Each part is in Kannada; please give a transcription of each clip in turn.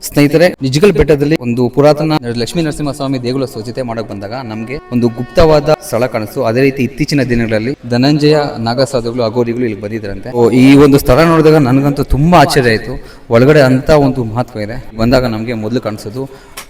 ಸ್ನೇಹಿತರೆ, ನಿಜಗಲ್ ಬೆಟ್ಟದಲ್ಲಿ ಒಂದು ಪುರಾತನ ಲಕ್ಷ್ಮೀ ನರಸಿಂಹಸ್ವಾಮಿ ದೇಗುಲ ಸ್ವಚ್ಛತೆ ಮಾಡಕ್ ಬಂದಾಗ ನಮಗೆ ಒಂದು ಗುಪ್ತವಾದ ಸ್ಥಳ ಕಾಣಿಸ್ತು. ಅದೇ ರೀತಿ ಇತ್ತೀಚಿನ ದಿನಗಳಲ್ಲಿ ಧನಂಜಯ ನಾಗಸಾಧುಗಳು ಅಗೋರಿಗಳು ಇಲ್ಲಿ ಬಂದಿದ್ರಂತೆ. ಈ ಒಂದು ಸ್ಥಳ ನೋಡಿದಾಗ ನನಗಂತೂ ತುಂಬಾ ಆಶ್ಚರ್ಯ ಆಯಿತು. ಒಳಗಡೆ ಅಂತ ಒಂದು ಮಹತ್ವ ಇದೆ. ಬಂದಾಗ ನಮಗೆ ಮೊದಲು ಕಾಣಿಸೋದು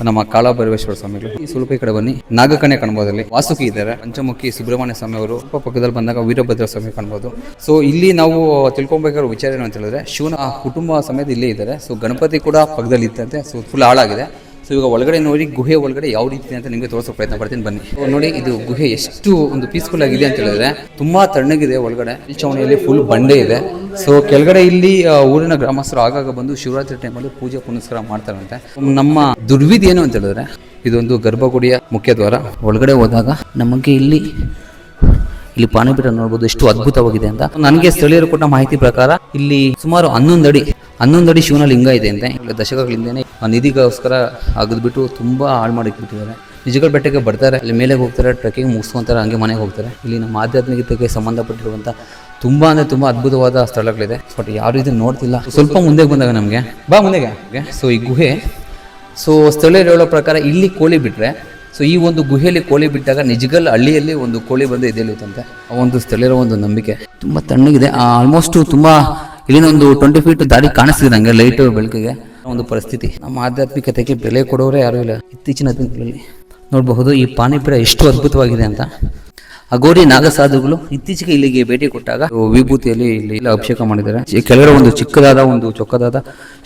ನಮ್ಮ ಕಾಳಭೈರವೇಶ್ವರ ಸ್ವಾಮಿಗಳು. ಈ ಸ್ವಲ್ಪ ಈ ಕಡೆ ಬನ್ನಿ, ನಾಗಕನ್ಯೆ ಕಾಣ್ಬೋದಲ್ಲಿ ವಾಸುಕಿ ಇದ್ದಾರೆ. ಪಂಚಮುಖಿ ಸುಬ್ರಹ್ಮಣ್ಯ ಸ್ವಾಮಿ ಅವರು ಪಕ್ಕದಲ್ಲಿ ಬಂದಾಗ ವೀರಭದ್ರ ಸ್ವಾಮಿ ಕಾಣ್ಬೋದು. ಸೊ ಇಲ್ಲಿ ನಾವು ತಿಳ್ಕೊಬೇಕಾಗಿರೋ ವಿಚಾರ ಏನು ಅಂತ ಹೇಳಿದ್ರೆ, ಶಿವನ ಕುಟುಂಬ ಸಮೇತ ಇಲ್ಲೇ ಇದ್ದಾರೆ. ಸೊ ಗಣಪತಿ ಕೂಡ ಪಕ್ಕದಲ್ಲಿ ಇತ್ತಂತೆ. ಸೊ ಫುಲ್ ಹಾಳಾಗಿದೆ. ಸೊ ಇವಾಗ ಒಳಗಡೆ ನೋಡಿ ಗುಹೆ ಒಳಗಡೆ ಯಾವ ರೀತಿ ಅಂತ ನಿಮಗೆ ತೋರಿಸೋ ಪ್ರಯತ್ನ ಪಡ್ತೀನಿ, ಬನ್ನಿ. ನೋಡಿ, ಇದು ಗುಹೆ ಎಷ್ಟು ಒಂದು ಪೀಸ್ಫುಲ್ ಆಗಿದೆ ಅಂತ ಹೇಳಿದ್ರೆ, ತುಂಬಾ ತಣ್ಣಗಿದೆ. ಒಳಗಡೆ ಮೇಲ್ಛಾವಣಿಯಲ್ಲಿ ಫುಲ್ ಬಂಡೆ ಇದೆ. ಸೊ ಕೆಳಗಡೆ ಇಲ್ಲಿ ಊರಿನ ಗ್ರಾಮಸ್ಥರು ಆಗಾಗ ಬಂದು ಶಿವರಾತ್ರಿ ಟೈಮಲ್ಲಿ ಪೂಜೆ ಪುನಸ್ಕಾರ ಮಾಡ್ತಾರಂತೆ. ನಮ್ಮ ದುರ್ವಿಧಿ ಏನು ಅಂತ ಹೇಳಿದ್ರೆ, ಇದೊಂದು ಗರ್ಭಗುಡಿಯ ಮುಖ್ಯ ದ್ವಾರ. ಒಳಗಡೆ ಹೋದಾಗ ನಮಗೆ ಇಲ್ಲಿ ಪಾಣಿಪೀಠ ನೋಡ್ಬೋದು ಎಷ್ಟು ಅದ್ಭುತವಾಗಿದೆ ಅಂತ. ನನಗೆ ಸ್ಥಳೀಯರು ಕೊಟ್ಟ ಮಾಹಿತಿ ಪ್ರಕಾರ ಇಲ್ಲಿ ಸುಮಾರು 11 ಅಡಿ ಶಿವನ ಲಿಂಗ ಇದೆ ಅಂತೆ. ದಶಕಗಳಿಂದನೇ ನಿಧಿಗೋಸ್ಕರ ಅಗದ್ಬಿಟ್ಟು ತುಂಬಾ ಹಾಳು ಮಾಡಿಬಿಟ್ಟಿದ್ದಾರೆ. ನಿಜಗಲ್ ಬೆಟ್ಟಕ್ಕೆ ಬರ್ತಾರೆ, ಅಲ್ಲಿ ಮೇಲೆ ಹೋಗ್ತಾರೆ, ಟ್ರೆಕ್ಕಿಂಗ್ ಮುಗಿಸ್ಕೊಂತಾರೆ, ಹಂಗೆ ಮನೆಗೆ ಹೋಗ್ತಾರೆ. ಇಲ್ಲಿ ನಮ್ಮ ಆಧ್ಯಾತ್ಮಿಕತೆಗೆ ಸಂಬಂಧಪಟ್ಟಿರುವಂಥ ತುಂಬಾ ಅದ್ಭುತವಾದ ಸ್ಥಳಗಳಿದೆ. ಬಟ್ ಯಾರು ಇದನ್ನು ನೋಡ್ತಿಲ್ಲ. ಸ್ವಲ್ಪ ಮುಂದೆ ಬಂದಾಗ ನಮಗೆ ಮುಂದೆಗೆ ಸೊ ಈ ಗುಹೆ, ಸೊ ಸ್ಥಳೀಯರು ಹೇಳೋ ಪ್ರಕಾರ ಇಲ್ಲಿ ಕೋಳಿ ಬಿಟ್ಟರೆ, ಸೊ ಈ ಒಂದು ಗುಹೆಯಲ್ಲಿ ಕೋಳಿ ಬಿಟ್ಟಾಗ ನಿಜಗಲ್ ಹಳ್ಳಿಯಲ್ಲಿ ಒಂದು ಕೋಳಿ ಬಂದು ಎದ್ದೇಳುತ್ತಂತೆ. ಆ ಒಂದು ಸ್ಥಳೀಯರ ಒಂದು ನಂಬಿಕೆ. ತುಂಬ ತಣ್ಣಗಿದೆ. ಆಲ್ಮೋಸ್ಟ್ ತುಂಬ ಇಲ್ಲಿನ ಒಂದು 20 ಫೀಟ್ ದಾರಿ ಕಾಣಿಸ್ತಿದೆ ನನಗೆ ಲೈಟ್ ಬೆಳಕಿಗೆ. ಒಂದು ಪರಿಸ್ಥಿತಿ. ನಮ್ಮ ಆಧ್ಯಾತ್ಮಿಕತೆಗೆ ಬೆಲೆ ಕೊಡೋರೇ ಯಾರೂ ಇಲ್ಲ. ಇತ್ತೀಚಿನ ದಿನಗಳಲ್ಲಿ ನೋಡಬಹುದು ಈ ಪಾಣಿಪೀಠ ಎಷ್ಟು ಅದ್ಭುತವಾಗಿದೆ ಅಂತ. ಅಗೋರಿ ನಾಗಸಾಧುಗಳು ಇತ್ತೀಚೆಗೆ ಇಲ್ಲಿಗೆ ಭೇಟಿ ಕೊಟ್ಟಾಗ ವಿಭೂತಿಯಲ್ಲಿ ಇಲ್ಲಿ ಅಭಿಷೇಕ ಮಾಡಿದ್ದಾರೆ. ಕೆಳಗಡೆ ಒಂದು ಚಿಕ್ಕದಾದ ಒಂದು ಚೊಕ್ಕದಾದ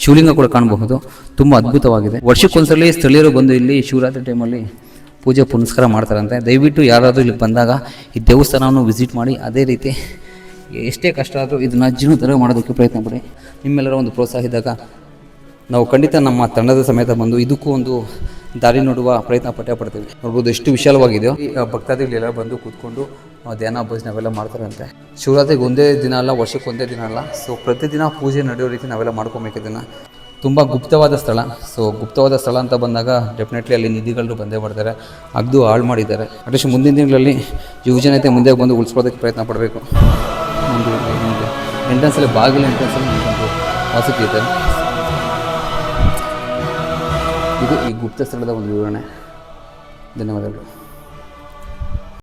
ಶಿವಲಿಂಗ ಕೂಡ ಕಾಣಬಹುದು. ತುಂಬಾ ಅದ್ಭುತವಾಗಿದೆ. ವರ್ಷಕ್ಕೊಂದ್ಸಲಿ ಸ್ಥಳೀಯರು ಬಂದು ಇಲ್ಲಿ ಶಿವರಾತ್ರಿ ಟೈಮಲ್ಲಿ ಪೂಜೆ ಪುನಸ್ಕಾರ ಮಾಡ್ತಾರಂತೆ. ದಯವಿಟ್ಟು ಯಾರಾದರೂ ಇಲ್ಲಿ ಬಂದಾಗ ಈ ದೇವಸ್ಥಾನವನ್ನು ವಿಸಿಟ್ ಮಾಡಿ. ಅದೇ ರೀತಿ ಎಷ್ಟೇ ಕಷ್ಟ ಆದರೂ ಇದನ್ನು ಜೀವನದಲ್ಲಿ ಮಾಡೋದಕ್ಕೆ ಪ್ರಯತ್ನ ಪಡಿ. ನಿಮ್ಮೆಲ್ಲರ ಒಂದು ಪ್ರೋತ್ಸಾಹ ಇದ್ದಾಗ ನಾವು ಖಂಡಿತ ನಮ್ಮ ತಂಡದ ಸಮೇತ ಬಂದು ಇದಕ್ಕೂ ಒಂದು ದಾರಿ ನೋಡುವ ಪ್ರಯತ್ನ ಪಡ್ತೀವಿ. ನೋಡ್ಬೋದು ಎಷ್ಟು ವಿಶಾಲವಾಗಿದೆಯೋ. ಈ ಭಕ್ತಾದಿಗಳೆಲ್ಲ ಬಂದು ಕೂತ್ಕೊಂಡು ಧ್ಯಾನ ಭಜನೆ ಅವೆಲ್ಲ ಮಾಡ್ತಾರಂತೆ. ಶಿವರಾತ್ರಿಗೆ ಒಂದೇ ದಿನ ಅಲ್ಲ, ವರ್ಷಕ್ಕೆ ಒಂದೇ ದಿನ ಅಲ್ಲ. ಸೊ ಪ್ರತಿದಿನ ಪೂಜೆ ನಡೆಯೋ ರೀತಿ ನಾವೆಲ್ಲ ಮಾಡ್ಕೊಬೇಕು. ಇದನ್ನು ತುಂಬ ಗುಪ್ತವಾದ ಸ್ಥಳ. ಸೊ ಗುಪ್ತವಾದ ಸ್ಥಳ ಅಂತ ಬಂದಾಗ ಡೆಫಿನೆಟ್ಲಿ ಅಲ್ಲಿ ನಿಧಿಗಳು ಬಂದೇ ಬರ್ತಾರೆ. ಅಗ್ದು ಹಾಳು ಮಾಡಿದ್ದಾರೆ. ಅಟ್ಲೀಸ್ಟ್ ಮುಂದಿನ ದಿನಗಳಲ್ಲಿ ಯುವಜನತೆ ಮುಂದೆ ಬಂದು ಉಳಿಸ್ಕೊಳ್ಳೋದಕ್ಕೆ ಪ್ರಯತ್ನ ಪಡಬೇಕು. ಒಂದು ಎಂಟ್ರೆನ್ಸಲ್ಲಿ ಬಾಗಿಲು ಎಂಟ್ರೆನ್ಸಲ್ಲಿ ಒಂದು ವಾಸುಕಿ ಇದೆ. ಇದು ಈ ಗುಪ್ತ ಸ್ಥಳದ ಒಂದು ವಿವರಣೆ. ಧನ್ಯವಾದಗಳು.